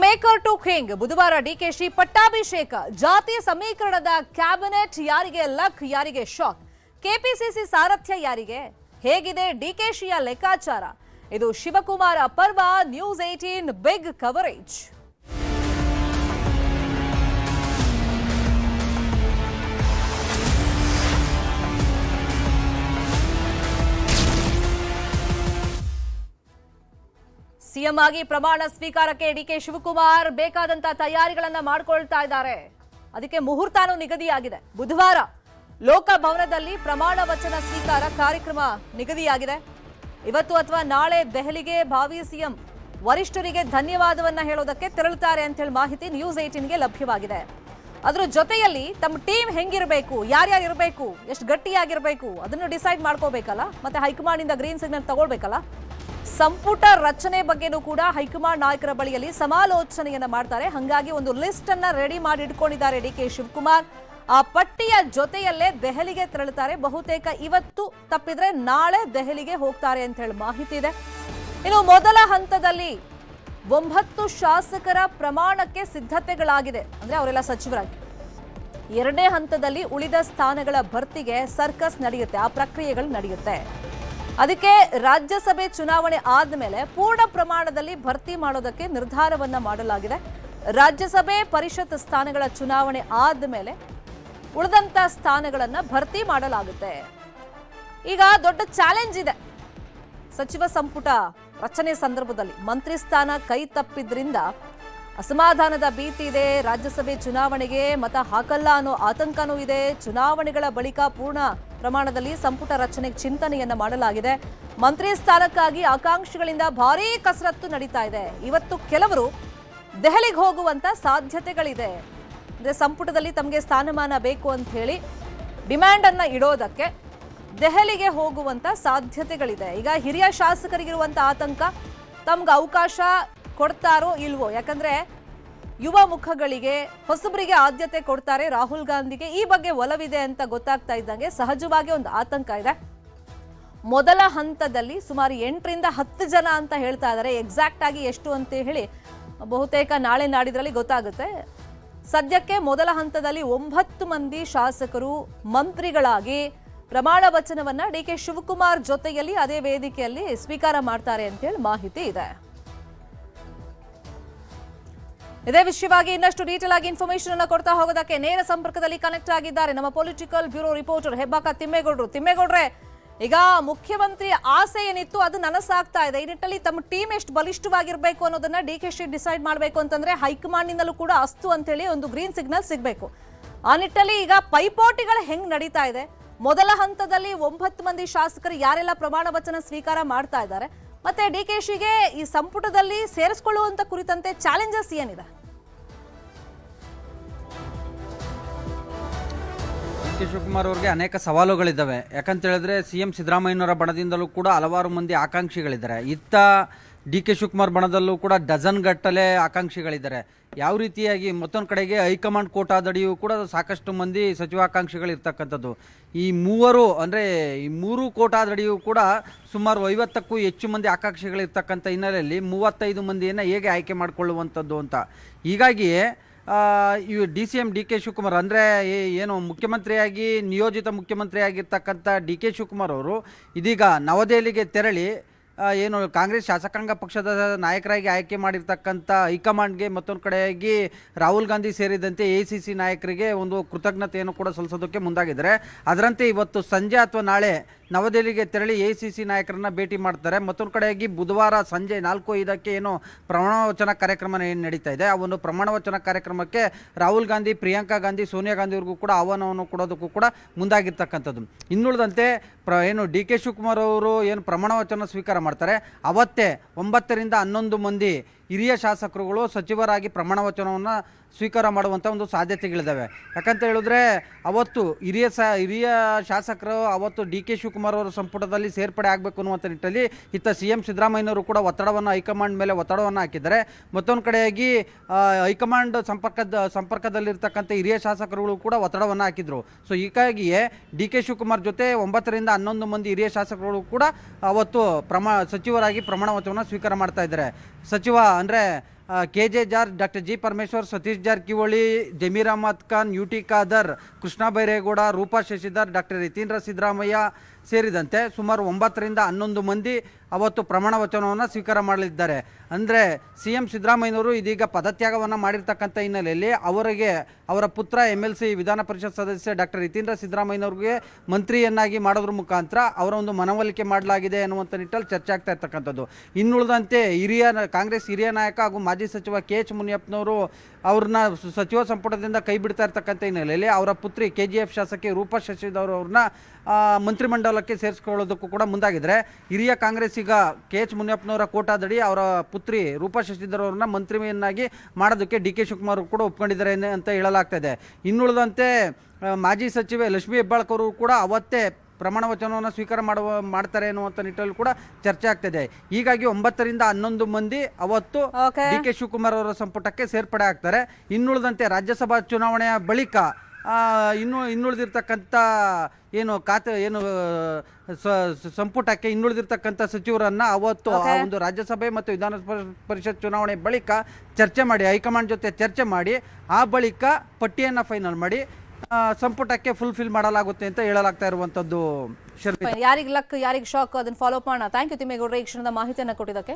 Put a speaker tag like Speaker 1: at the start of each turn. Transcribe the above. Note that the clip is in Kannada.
Speaker 1: ಮೇಕರ್ ಟು ಕಿಂಗ್ ಬುಧವಾರ ಡಿಕೆಶಿ ಪಟ್ಟಾಭಿಷೇಕ ಜಾತಿ ಸಮೀಕರಣದ ಕ್ಯಾಬಿನೆಟ್ ಯಾರಿಗೆ ಲಕ್ ಯಾರಿಗೆ ಶಾಕ್ ಕೆಪಿಸಿಸಿ ಸಾರಥ್ಯ ಯಾರಿಗೆ ಹೇಗಿದೆ ಡಿಕೆಶಿಯ ಲೆಕ್ಕಾಚಾರ ಇದು ಶಿವಕುಮಾರ ಪರ್ವ ನ್ಯೂಸ್ 18 ಬಿಗ್ ಕವರೇಜ್ ಸಿಎಂ ಆಗಿ ಪ್ರಮಾಣ ಸ್ವೀಕಾರಕ್ಕೆ ಡಿಕೆ ಶಿವಕುಮಾರ್ ಬೇಕಾದಂತ ತಯಾರಿಗಳನ್ನ ಮಾಡಿಕೊಳ್ತಾ ಇದ್ದಾರೆ. ಅದಕ್ಕೆ ಮುಹೂರ್ತನೂ ನಿಗದಿಯಾಗಿದೆ. ಬುಧವಾರ ಲೋಕಭವನದಲ್ಲಿ ಪ್ರಮಾಣ ವಚನ ಸ್ವೀಕಾರ ಕಾರ್ಯಕ್ರಮ ನಿಗದಿಯಾಗಿದೆ. ಇವತ್ತು ಅಥವಾ ನಾಳೆ ದೆಹಲಿಗೆ ಭಾವಿ ಸಿಎಂ ವರಿಷ್ಠರಿಗೆ ಧನ್ಯವಾದವನ್ನ ಹೇಳೋದಕ್ಕೆ ತೆರಳುತ್ತಾರೆ ಅಂತ ಹೇಳಿ ಮಾಹಿತಿ ನ್ಯೂಸ್ 18ಗೆ ಲಭ್ಯವಾಗಿದೆ. ಅದರ ಜೊತೆಯಲ್ಲಿ ತಮ್ಮ ಟೀಮ್ ಹೆಂಗಿರಬೇಕು, ಯಾರ್ಯಾರು ಇರಬೇಕು, ಎಷ್ಟು ಗಟ್ಟಿಯಾಗಿರಬೇಕು ಅದನ್ನು ಡಿಸೈಡ್ ಮಾಡ್ಕೋಬೇಕಲ್ಲ, ಮತ್ತೆ ಹೈಕಮಾಂಡ್ ಇಂದ ಗ್ರೀನ್ ಸಿಗ್ನಲ್ ತಗೊಳ್ಬೇಕಲ್ಲ. ಸಂಪುಟ ರಚನೆ ಬಗ್ಗೆನೂ ಕೂಡ ಹೈಕಮಾಂಡ್ ನಾಯಕರ ಬಳಿಯಲ್ಲಿ ಸಮಾಲೋಚನೆಯನ್ನ ಮಾಡ್ತಾರೆ. ಹಾಗಾಗಿ ಒಂದು ಲಿಸ್ಟ್ ಅನ್ನ ರೆಡಿ ಮಾಡಿ ಇಟ್ಕೊಂಡಿದ್ದಾರೆ ಡಿಕೆ ಶಿವಕುಮಾರ್. ಆ ಪಟ್ಟಿಯ ಜೊತೆಯಲ್ಲೇ ದೆಹಲಿಗೆ ತೆರಳುತ್ತಾರೆ. ಬಹುತೇಕ ಇವತ್ತು ತಪ್ಪಿದ್ರೆ ನಾಳೆ ದೆಹಲಿಗೆ ಹೋಗ್ತಾರೆ ಅಂತ ಹೇಳಿ ಮಾಹಿತಿ ಇದೆ. ಇನ್ನು ಮೊದಲ ಹಂತದಲ್ಲಿ 9 ಶಾಸಕರ ಪ್ರಮಾಣಕ್ಕೆ ಸಿದ್ಧತೆಗಳಾಗಿದೆ. ಅಂದ್ರೆ ಅವರೆಲ್ಲ ಸಚಿವರಾಗಿ. ಎರಡನೇ ಹಂತದಲ್ಲಿ ಉಳಿದ ಸ್ಥಾನಗಳ ಭರ್ತಿಗೆ ಸರ್ಕಸ್ ನಡೆಯುತ್ತೆ, ಆ ಪ್ರಕ್ರಿಯೆಗಳು ನಡೆಯುತ್ತೆ. ಅದಕ್ಕೆ ರಾಜ್ಯಸಭೆ ಚುನಾವಣೆ ಆದ್ಮೇಲೆ ಪೂರ್ಣ ಪ್ರಮಾಣದಲ್ಲಿ ಭರ್ತಿ ಮಾಡೋದಕ್ಕೆ ನಿರ್ಧಾರವನ್ನ ಮಾಡಲಾಗಿದೆ. ರಾಜ್ಯಸಭೆ ಪರಿಷತ್ ಸ್ಥಾನಗಳ ಚುನಾವಣೆ ಆದ್ಮೇಲೆ ಉಳಿದಂತ ಸ್ಥಾನಗಳನ್ನ ಭರ್ತಿ ಮಾಡಲಾಗುತ್ತೆ. ಈಗ ದೊಡ್ಡ ಚಾಲೆಂಜ್ ಇದೆ. ಸಚಿವ ಸಂಪುಟ ರಚನೆ ಸಂದರ್ಭದಲ್ಲಿ ಮಂತ್ರಿ ಸ್ಥಾನ ಕೈ ತಪ್ಪಿದ್ರಿಂದ ಅಸಮಾಧಾನದ ಭೀತಿ ಇದೆ. ರಾಜ್ಯಸಭೆ ಚುನಾವಣೆಗೆ ಮತ ಹಾಕಲ್ಲ ಅನ್ನೋ ಆತಂಕನೂ ಇದೆ. ಚುನಾವಣೆಗಳ ಬಳಿಕ ಪೂರ್ಣ ಪ್ರಮಾಣದಲ್ಲಿ ಸಂಪುಟ ರಚನೆಗೆ ಚಿಂತನೆಯನ್ನ ಮಾಡಲಾಗಿದೆ. ಮಂತ್ರಿ ಸ್ಥಾನಕ್ಕಾಗಿ ಆಕಾಂಕ್ಷಿಗಳಿಂದ ಭಾರೀ ಕಸರತ್ತು ನಡೀತಾ ಇದೆ. ಇವತ್ತು ಕೆಲವರು ದೆಹಲಿಗೆ ಹೋಗುವಂತ ಸಾಧ್ಯತೆಗಳಿದೆ. ಅಂದ್ರೆ ಸಂಪುಟದಲ್ಲಿ ತಮಗೆ ಸ್ಥಾನಮಾನ ಬೇಕು ಅಂತ ಹೇಳಿ ಡಿಮ್ಯಾಂಡ್ ಅನ್ನ ಇಡೋದಕ್ಕೆ ದೆಹಲಿಗೆ ಹೋಗುವಂತ ಸಾಧ್ಯತೆಗಳಿದೆ. ಈಗ ಹಿರಿಯ ಶಾಸಕರಿಗಿರುವಂತ ಆತಂಕ, ತಮ್ಗೆ ಅವಕಾಶ ಕೊಡ್ತಾರೋ ಇಲ್ವೋ, ಯಾಕಂದ್ರೆ ಯುವ ಮುಖಗಳಿಗೆ ಹೊಸಬರಿಗೆ ಆದ್ಯತೆ ಕೊಡ್ತಾರೆ. ರಾಹುಲ್ ಗಾಂಧಿಗೆ ಈ ಬಗ್ಗೆ ಒಲವಿದೆ ಅಂತ ಗೊತ್ತಾಗ್ತಾ ಇದ್ದಂಗೆ ಸಹಜವಾಗಿ ಒಂದು ಆತಂಕ ಇದೆ. ಮೊದಲ ಹಂತದಲ್ಲಿ ಸುಮಾರು 8 ರಿಂದ 10 ಜನ ಅಂತ ಹೇಳ್ತಾ ಇದ್ದಾರೆ. ಎಕ್ಸಾಕ್ಟ್ ಆಗಿ ಎಷ್ಟು ಅಂತ ಹೇಳಿ ಬಹುತೇಕ ನಾಳೆ ನಾಡಿದ್ರಲ್ಲಿ ಗೊತ್ತಾಗುತ್ತೆ. ಸದ್ಯಕ್ಕೆ ಮೊದಲ ಹಂತದಲ್ಲಿ 9 ಮಂದಿ ಶಾಸಕರು ಮಂತ್ರಿಗಳಾಗಿ ಪ್ರಮಾಣ ವಚನವನ್ನ ಡಿಕೆ ಶಿವಕುಮಾರ್ ಜೊತೆಯಲ್ಲಿ ಅದೇ ವೇದಿಕೆಯಲ್ಲಿ ಸ್ವೀಕಾರ ಮಾಡ್ತಾರೆ ಅಂತ ಹೇಳಿ ಮಾಹಿತಿ ಇದೆ. ಇದೇ ವಿಷಯವಾಗಿ ಇನ್ನಷ್ಟು ಡೀಟೇಲ್ ಆಗಿ ಇನ್ಫಾರ್ಮೇಶನ್ ಅನ್ನು ಕೊಡ್ತಾ ಹೋಗೋದಕ್ಕೆ ನೇರ ಸಂಪರ್ಕದಲ್ಲಿ ಕನೆಕ್ಟ್ ಆಗಿದ್ದಾರೆ ನಮ್ಮ ಪೊಲಿಟಿಕಲ್ ಬ್ಯೂರೋ ರಿಪೋರ್ಟರ್ ಹೆಬ್ಬಾಕ ತಿಮ್ಮೇಗೌಡರು. ತಿಮ್ಮೇಗೌಡ್ರೆ, ಈಗ ಮುಖ್ಯಮಂತ್ರಿ ಆಸೆ ಏನಿತ್ತು ಅದು ನನಸಾಗ್ತಾ ಇದೆ. ಈ ನಿಟ್ಟಿನಲ್ಲಿ ತಮ್ಮ ಟೀಮ್ ಎಷ್ಟು ಬಲಿಷ್ಠವಾಗಿರ್ಬೇಕು ಅನ್ನೋದನ್ನ ಡಿಕೆಶಿ ಡಿಸೈಡ್ ಮಾಡಬೇಕು ಅಂತಂದ್ರೆ ಹೈಕಮಾಂಡ್ ನಿಂದಲೂ ಕೂಡ ಅಸ್ತು ಅಂತ ಹೇಳಿ ಒಂದು ಗ್ರೀನ್ ಸಿಗ್ನಲ್ ಸಿಗಬೇಕು. ಆ ನಿಟ್ಟಿನಲ್ಲಿ ಈಗ ಪೈಪೋಟಿಗಳು ಹೆಂಗ್ ನಡೀತಾ ಇದೆ? ಮೊದಲ ಹಂತದಲ್ಲಿ 9 ಮಂದಿ ಶಾಸಕರು ಯಾರೆಲ್ಲ ಪ್ರಮಾಣ ವಚನ ಸ್ವೀಕಾರ ಮಾಡ್ತಾ ಇದ್ದಾರೆ, ಮತ್ತೆ ಡಿಕೆಶಿಗೆ ಈ ಸಂಪುಟದಲ್ಲಿ ಸೇರಿಸಿಕೊಳ್ಳುವಂತ ಕುರಿತಂತೆ ಚಾಲೆಂಜಸ್ ಏನಿದೆ?
Speaker 2: ಕೆ ಶಿವಕುಮಾರ್ ಅವರಿಗೆ ಅನೇಕ ಸವಾಲುಗಳಿದ್ದಾವೆ. ಯಾಕಂತ ಹೇಳಿದ್ರೆ ಸಿಎಂ ಸಿದ್ದರಾಮಯ್ಯನವರ ಬಣದಿಂದಲೂ ಕೂಡ ಹಲವಾರು ಮಂದಿ ಆಕಾಂಕ್ಷಿಗಳಿದ್ದಾರೆ. ಇತ್ತ ಡಿ ಕೆ ಶಿವಕುಮಾರ್ ಬಣದಲ್ಲೂ ಕೂಡ ಡಜನ್ ಗಟ್ಟಲೆ ಆಕಾಂಕ್ಷಿಗಳಿದ್ದಾರೆ. ಯಾವ ರೀತಿಯಾಗಿ ಮತ್ತೊಂದು ಕಡೆಗೆ ಹೈಕಮಾಂಡ್ ಕೋಟಾದಡಿಯೂ ಕೂಡ ಸಾಕಷ್ಟು ಮಂದಿ ಸಚಿವಾಕಾಂಕ್ಷಿಗಳಿರ್ತಕ್ಕಂಥದ್ದು. ಈ ಮೂವರು ಅಂದರೆ ಈ 3 ಕೋಟಾದಡಿಯೂ ಕೂಡ ಸುಮಾರು 50ಕ್ಕೂ ಹೆಚ್ಚು ಮಂದಿ ಆಕಾಂಕ್ಷಿಗಳಿರ್ತಕ್ಕಂಥ ಹಿನ್ನೆಲೆಯಲ್ಲಿ 35 ಮಂದಿಯನ್ನು ಹೇಗೆ ಆಯ್ಕೆ ಮಾಡಿಕೊಳ್ಳುವಂಥದ್ದು ಅಂತ. ಹೀಗಾಗಿಯೇ ಇವು ಡಿ ಕೆ ಶಿವಕುಮಾರ್ ಅಂದರೆ ಏನು ಮುಖ್ಯಮಂತ್ರಿಯಾಗಿ ನಿಯೋಜಿತ ಮುಖ್ಯಮಂತ್ರಿಯಾಗಿರ್ತಕ್ಕಂಥ ಡಿ ಕೆ ಶಿವಕುಮಾರ್ ಅವರು ಇದೀಗ ನವದೆಹಲಿಗೆ ತೆರಳಿ ಏನು ಕಾಂಗ್ರೆಸ್ ಶಾಸಕಾಂಗ ಪಕ್ಷದ ನಾಯಕರಾಗಿ ಆಯ್ಕೆ ಮಾಡಿರ್ತಕ್ಕಂಥ ಹೈಕಮಾಂಡ್ಗೆ ಮತ್ತೊಂದು ಕಡೆಯಾಗಿ ರಾಹುಲ್ ಗಾಂಧಿ ಸೇರಿದಂತೆ AICC ನಾಯಕರಿಗೆ ಒಂದು ಕೃತಜ್ಞತೆಯನ್ನು ಕೂಡ ಸಲ್ಲಿಸೋದಕ್ಕೆ ಮುಂದಾಗಿದ್ದಾರೆ. ಅದರಂತೆ ಇವತ್ತು ಸಂಜೆ ಅಥವಾ ನಾಳೆ ನವದೆಹಲಿಗೆ ತೆರಳಿ AICC ನಾಯಕರನ್ನ ಭೇಟಿ ಮಾಡ್ತಾರೆ. ಮತ್ತೊಂದು ಕಡೆಯಾಗಿ ಬುಧವಾರ ಸಂಜೆ 4:05ಕ್ಕೆ ಏನು ಪ್ರಮಾಣ ವಚನ ಕಾರ್ಯಕ್ರಮ ನಡೀತಾ ಇದೆ, ಆ ಒಂದು ಪ್ರಮಾಣ ವಚನ ಕಾರ್ಯಕ್ರಮಕ್ಕೆ ರಾಹುಲ್ ಗಾಂಧಿ, ಪ್ರಿಯಾಂಕಾ ಗಾಂಧಿ, ಸೋನಿಯಾ ಗಾಂಧಿಯವ್ರಿಗೂ ಕೂಡ ಆಹ್ವಾನವನ್ನು ಕೊಡೋದಕ್ಕೂ ಕೂಡ ಮುಂದಾಗಿರ್ತಕ್ಕಂಥದ್ದು. ಇನ್ನುಳಿದಂತೆ ಏನು ಡಿ ಕೆ ಶಿವಕುಮಾರ್ ಅವರು ಏನು ಪ್ರಮಾಣ ವಚನ ಸ್ವೀಕಾರ ಮಾಡ್ತಾರೆ, ಅವತ್ತೇ 9 ರಿಂದ 11 ಮಂದಿ ಹಿರಿಯ ಶಾಸಕರುಗಳು ಸಚಿವರಾಗಿ ಪ್ರಮಾಣ ವಚನವನ್ನು ಸ್ವೀಕಾರ ಮಾಡುವಂಥ ಒಂದು ಸಾಧ್ಯತೆಗಳಿದ್ದಾವೆ. ಯಾಕಂತ ಹೇಳಿದ್ರೆ ಅವತ್ತು ಹಿರಿಯ ಶಾಸಕರು ಅವತ್ತು ಡಿ ಕೆ ಶಿವಕುಮಾರ್ ಅವರ ಸಂಪುಟದಲ್ಲಿ ಸೇರ್ಪಡೆ ಆಗಬೇಕು ಅನ್ನುವಂಥ ನಿಟ್ಟಿನಲ್ಲಿ ಇತ್ತ ಸಿಎಂ ಸಿದ್ದರಾಮಯ್ಯನವರು ಕೂಡ ಒತ್ತಡವನ್ನು ಹೈಕಮಾಂಡ್ ಮೇಲೆ ಒತ್ತಡವನ್ನು ಹಾಕಿದ್ದಾರೆ. ಮತ್ತೊಂದು ಕಡೆಯಾಗಿ ಹೈಕಮಾಂಡ್ ಸಂಪರ್ಕದಲ್ಲಿರ್ತಕ್ಕಂಥ ಹಿರಿಯ ಶಾಸಕರುಗಳು ಕೂಡ ಒತ್ತಡವನ್ನು ಹಾಕಿದ್ರು. ಸೊ ಹೀಗಾಗಿಯೇ ಡಿ ಕೆ ಶಿವಕುಮಾರ್ ಜೊತೆ 9 ರಿಂದ 11 ಮಂದಿ ಹಿರಿಯ ಶಾಸಕರು ಕೂಡ ಅವತ್ತು ಸಚಿವರಾಗಿ ಪ್ರಮಾಣ ವಚನವನ್ನು ಸ್ವೀಕಾರ ಮಾಡ್ತಾ ಇದ್ದಾರೆ. ಸಚಿವ ಅಂದರೆ KJ George, doctor G Parameshwar, Satish Jarkiholi, Zameer Ahmed Khan, UT Khader, Krishna Byregowda, Roopa Shashidhar, doctor Yathindra Siddaramaiah ಸೇರಿದಂತೆ ಸುಮಾರು 9 ರಿಂದ 11 ಮಂದಿ ಅವತ್ತು ಪ್ರಮಾಣ ವಚನವನ್ನು ಸ್ವೀಕಾರ ಮಾಡಲಿದ್ದಾರೆ. ಅಂದರೆ CM ಸಿದ್ದರಾಮಯ್ಯನವರು ಇದೀಗ ಪದತ್ಯಾಗವನ್ನು ಮಾಡಿರ್ತಕ್ಕಂಥ ಹಿನ್ನೆಲೆಯಲ್ಲಿ ಅವರ ಪುತ್ರ MLC ವಿಧಾನ ಪರಿಷತ್ ಸದಸ್ಯ ಡಾಕ್ಟರ್ ಯತೀಂದ್ರ ಸಿದ್ದರಾಮಯ್ಯನವ್ರಿಗೆ ಮಂತ್ರಿಯನ್ನಾಗಿ ಮಾಡೋದ್ರ ಮುಖಾಂತರ ಅವರ ಒಂದು ಮನವೊಲಿಕೆ ಮಾಡಲಾಗಿದೆ ಅನ್ನುವಂಥ ನಿಟ್ಟಲ್ಲಿ ಚರ್ಚೆ ಆಗ್ತಾ ಇರ್ತಕ್ಕಂಥದ್ದು. ಇನ್ನುಳಿದಂತೆ ಕಾಂಗ್ರೆಸ್ ಹಿರಿಯ ನಾಯಕ ಹಾಗೂ ಮಾಜಿ ಸಚಿವ KH ಮುನಿಯಪ್ಪನವರು ಅವ್ರನ್ನ ಸಚಿವ ಸಂಪುಟದಿಂದ ಕೈ ಬಿಡ್ತಾ ಇರ್ತಕ್ಕಂಥ ಹಿನ್ನೆಲೆಯಲ್ಲಿ ಅವರ ಪುತ್ರಿ KGF ಶಾಸಕಿ ರೂಪಾ ಶಶಿಧರ್ ಅವ್ರನ್ನ ಮಂತ್ರಿಮಂಡಲಕ್ಕೆ ಸೇರಿಸ್ಕೊಳ್ಳೋದಕ್ಕೂ ಕೂಡ ಮುಂದಾಗಿದ್ದಾರೆ. ಹಿರಿಯ ಕಾಂಗ್ರೆಸ್ ಈಗ KH ಮುನಿಯಪ್ಪನವರ ಕೋಟಾದಡಿ ಅವರ ಪುತ್ರಿ ರೂಪಾ ಶಶಿಧರ್ ಅವ್ರನ್ನ ಮಂತ್ರಿಯನ್ನಾಗಿ ಮಾಡೋದಕ್ಕೆ DK ಶಿವಕುಮಾರ್ ಕೂಡ ಒಪ್ಕೊಂಡಿದ್ದಾರೆ ಅಂತ ಹೇಳಲಾಗ್ತಾ ಇದೆ. ಇನ್ನುಳಿದಂತೆ ಮಾಜಿ ಸಚಿವೆ ಲಕ್ಷ್ಮೀ ಹೆಬ್ಬಾಳ್ಕರ್ ಅವರು ಕೂಡ ಅವತ್ತೇ ಪ್ರಮಾಣ ವಚನವನ್ನು ಸ್ವೀಕಾರ ಮಾಡ್ತಾರೆ ಅನ್ನುವಂಥ ನಿಟ್ಟಲ್ಲಿ ಕೂಡ ಚರ್ಚೆ ಆಗ್ತಿದೆ. ಹೀಗಾಗಿ 9 ರಿಂದ 11 ಮಂದಿ ಅವತ್ತು DK ಶಿವಕುಮಾರ್ ಅವರ ಸಂಪುಟಕ್ಕೆ ಸೇರ್ಪಡೆ ಆಗ್ತಾರೆ. ಇನ್ನುಳಿದಂತೆ ರಾಜ್ಯಸಭಾ ಚುನಾವಣೆಯ ಬಳಿಕ ಇನ್ನುಳಿದಿರ್ತಕ್ಕಂಥ ಸಂಪುಟಕ್ಕೆ ಇನ್ನುಳಿದಿರ್ತಕ್ಕಂಥ ಸಚಿವರನ್ನ ಅವತ್ತು ಆ ಒಂದು ರಾಜ್ಯಸಭೆ ಮತ್ತು ವಿಧಾನ ಪರಿಷತ್ ಚುನಾವಣೆ ಬಳಿಕ ಚರ್ಚೆ ಮಾಡಿ, ಹೈಕಮಾಂಡ್ ಜೊತೆ ಚರ್ಚೆ ಮಾಡಿ, ಆ ಬಳಿಕ ಪಟ್ಟಿಯನ್ನು ಫೈನಲ್ ಮಾಡಿ ಸಂಪುಟಕ್ಕೆ ಫುಲ್ಫಿಲ್ ಮಾಡಲಾಗುತ್ತೆ ಅಂತ ಹೇಳಲಾಗ್ತಾ ಇರುವಂತದ್ದು.
Speaker 1: ಯಾರಿಗೆ ಲಕ್ ಯಾರಿಗೆ ಶಾಕ್ ಅದನ್ನ ಫಾಲೋ ಅಪ್ ಮಾಡೋಣ. ಥ್ಯಾಂಕ್ ಯು ತಿಮ್ಮೇಗೌಡ್ರೆ ಈ ಕ್ಷಣದ ಮಾಹಿತಿಯನ್ನು ಕೊಟ್ಟಿದ್ದಕ್ಕೆ.